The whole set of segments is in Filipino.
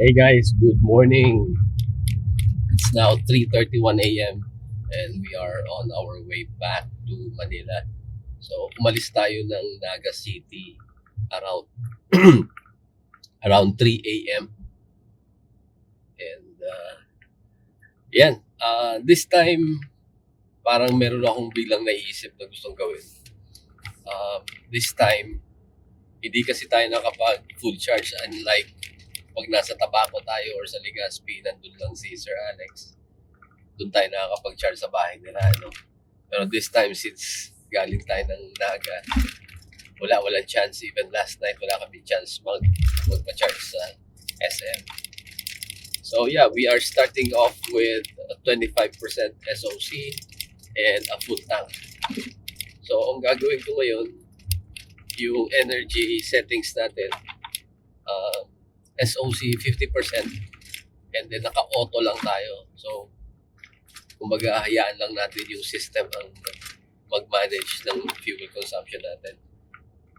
Hey guys, good morning. It's now 3:31 a.m. and we are on our way back to Manila. So, umalis tayo ng Naga City around around 3 a.m. And this time parang meron akong biglang naiisip na gustong gawin. This time hindi kasi tayo nakapag full charge, unlike pag nasa Tabaco tayo or sa Legazpi, nandun lang si Sir Alex. Doon tayo nakakapag-charge sa bahay nila. No? Pero this time, since galing tayo ng Naga, walang chance. Even last night, wala kami chance magpa-charge sa SM. So yeah, we are starting off with a 25% SOC and a full tank. So ang gagawin ko ngayon, yung energy settings natin, SOC 50% and then naka-auto lang tayo. So, kumbaga hayaan lang natin yung system ang mag-manage ng fuel consumption natin.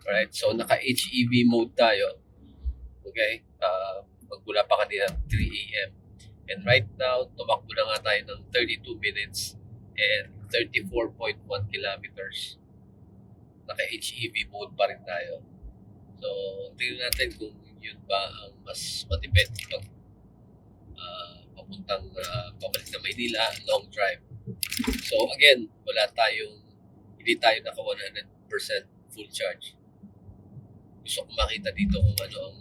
Alright, so naka-HEV mode tayo. Okay? Magmula pa kanina 3 a.m. And right now, tumakbo na nga tayo ng 32 minutes and 34.1 kilometers. Naka-HEV mode pa rin tayo. So, tingnan natin kung yun ba ang mas matipid pag papuntang pabalik na Maynila, long drive. So again, hindi tayo naka 100% full charge. Gusto ko makita dito kung ano ang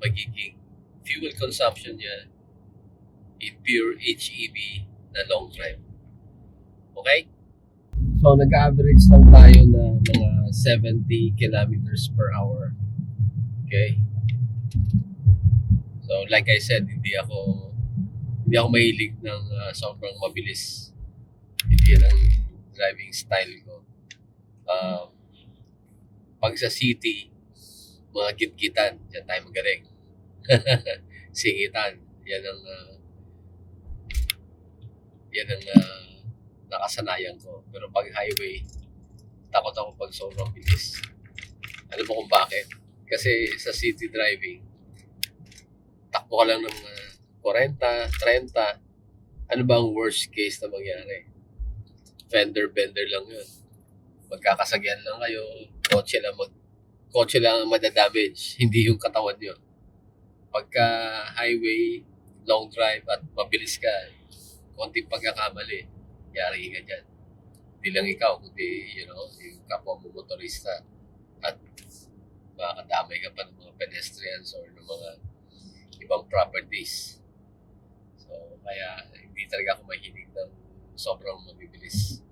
magiging fuel consumption niya in pure HEV na long drive. Okay? So nag-average lang tayo na mga 70 kilometers per hour. Okay? So like I said, hindi ako mahilig ng sobrang mabilis. Hindi yan ang driving style ko. Pag sa city, mga gitgitan, yan tayo magaling. Singitan, yan ang nakasanayan ko. Pero pag highway, takot ako pag sobrang bilis. Alam mo kung bakit? Kasi sa city driving, takbo ka lang ng 40, 30. Ano ba ang worst case na mangyari? Fender bender lang yun. Magkakasagyan lang kayo, kotse lang ang madadamage, hindi yung katawan nyo. Pagka highway, long drive at mabilis ka, konting pagkakamali, yari ka dyan. Hindi lang ikaw, kundi yung kapwa mo motorista at makakadamay ka pa ng mga pedestrians or ng mga ibang properties. So, kaya hindi talaga ako mahilig ng sobrang mabibilis.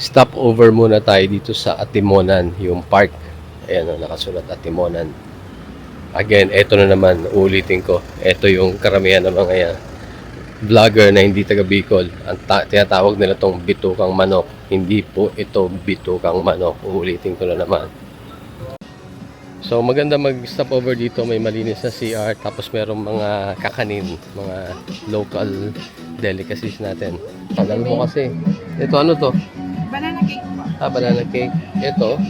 Stop over muna tayo dito sa Atimonan, yung park. Ayan, nakasulat Atimonan. Again, eto na naman, ulitin ko. Eto yung karamihan ng mga vlogger na hindi taga Bicol. Ang tinatawag nila tong bitukang manok. Hindi po ito bitukang manok. Ulitin ko na naman. So maganda mag-stop over dito. May malinis na CR. Tapos merong mga kakanin, mga local delicacies natin. Tagal mo kasi. Ito ano to? Banana cake po. Banana cake. Ito.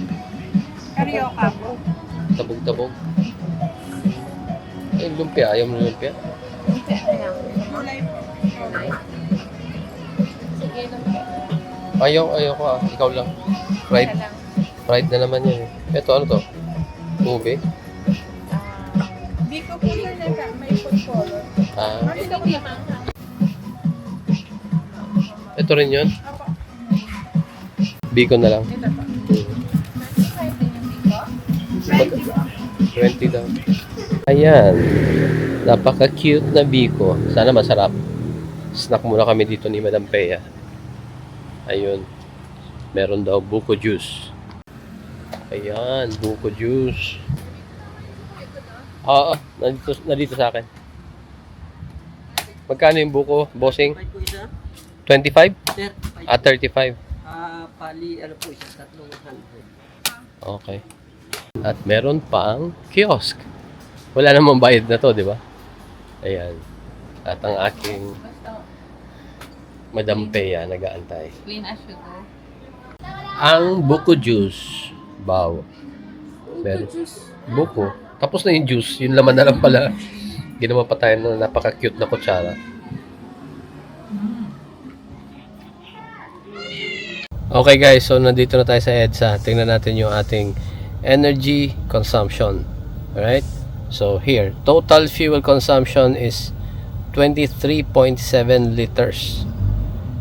Carioca po. Tabog-tabog. Ay, lumpia. Ayaw mo ng lumpia? Kulay po. Sige lang. Ayaw ko ah. Ikaw lang. Fried. Fried na naman yan. Ito, ano to? Ube? Biko po sir, may food color. Ah, Hindi ko naman. ito rin yun. Opo. Biko na lang. Ito po. 25 din yung dito? 20 po. 20 daw. Ayan. Napaka-cute na biko. Sana masarap. Snack muna kami dito ni Madam Pea. Ayun. Meron daw buko juice. Ayan, buko juice. Oo, nandito sa akin. Magkano yung buko, bossing? 5 po isa. 25? Sir, 5. 35. Pali, ano po isa, 300. Okay. At meron pang kiosk. Wala namang bayad na to, di ba? Ayan. At ang aking Basta Madam Pea nag-aantay. clean as you go. Ang buko juice. Wow. Meron. Buko. Tapos na yung juice. Yung laman na lang pala. Ginawa pa tayo ng napaka-cute na kutsara. Okay guys, so nandito na tayo sa EDSA. Tingnan natin yung ating energy consumption. Alright? So here, total fuel consumption is 23.7 liters.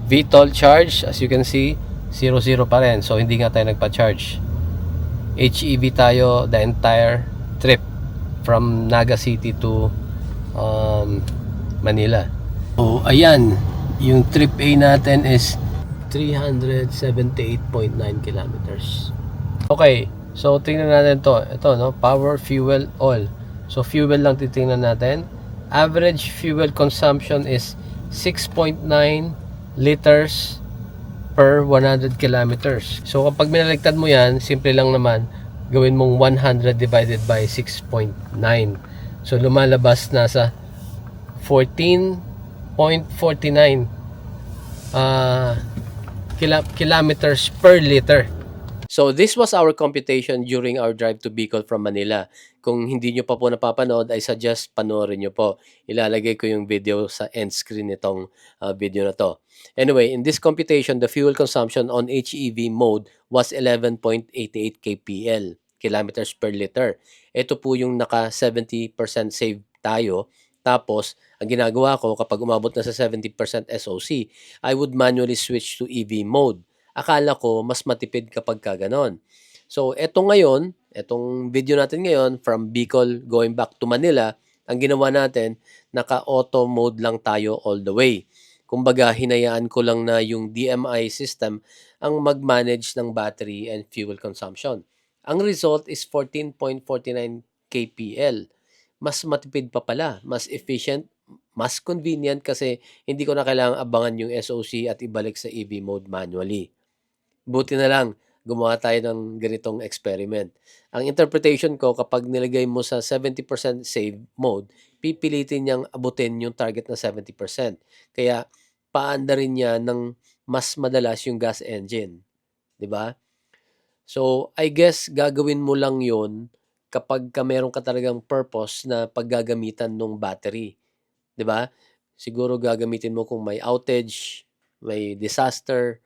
VTOL charge, as you can see, 0 pa rin. So hindi nga tayo nagpa-charge. HEV tayo the entire trip from Naga City to Manila. So ayan, yung trip A natin is 378.9 kilometers. Okay, so tingnan natin to. Ito, no? Power, fuel, oil. So fuel lang titingnan natin. Average fuel consumption is 6.9 liters per 100 kilometers. So kapag binaligtad mo yan, simple lang naman, gawin mong 100 divided by 6.9. So lumalabas na sa 14.49 kilometers per liter. So this was our computation during our drive to Bicol from Manila. Kung hindi nyo pa po napapanood, I suggest panoorin nyo po. Ilalagay ko yung video sa end screen nitong video na to. Anyway, in this computation, the fuel consumption on HEV mode was 11.88 kpl, kilometers per liter. Ito po yung naka 70% save tayo. Tapos, ang ginagawa ko kapag umabot na sa 70% SOC, I would manually switch to EV mode. Akala ko mas matipid kapag ganon. So, etong video natin ngayon, from Bicol going back to Manila, ang ginawa natin, naka-auto mode lang tayo all the way. Kumbaga, hinayaan ko lang na yung DMI system ang mag-manage ng battery and fuel consumption. Ang result is 14.49 kpl. Mas matipid pa pala, mas efficient, mas convenient kasi hindi ko na kailangang abangan yung SOC at ibalik sa EV mode manually. Buti na lang, gumawa tayo ng ganitong experiment. Ang interpretation ko, kapag nilagay mo sa 70% save mode, pipilitin niyang abutin yung target na 70%. Kaya, paanda rin niya ng mas madalas yung gas engine. 'Di ba? So, I guess gagawin mo lang yon kapag meron ka talagang purpose na paggagamitan ng battery. 'Di ba? Siguro gagamitin mo kung may outage, may disaster,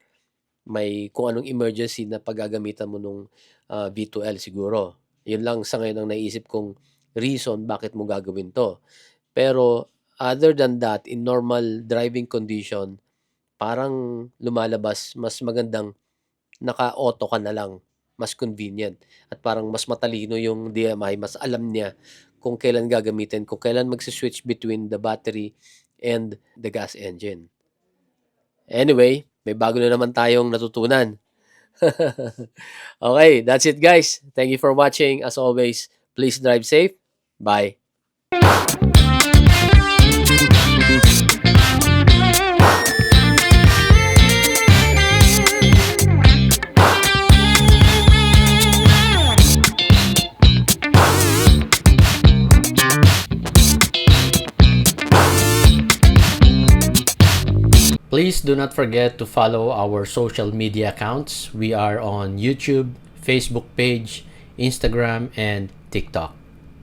may kung anong emergency na paggagamitan mo nung V2L siguro. Yun lang sa ngayon ang naisip kong reason bakit mo gagawin to. Pero other than that, in normal driving condition, parang lumalabas mas magandang naka-auto ka na lang, mas convenient. At parang mas matalino yung DMI, mas alam niya kung kailan gagamitin, kung kailan magsiswitch between the battery and the gas engine. Anyway, may bago na naman tayong natutunan. Okay, that's it guys. Thank you for watching. As always, please drive safe. Bye. Please do not forget to follow our social media accounts. We are on YouTube, Facebook page, Instagram, and TikTok.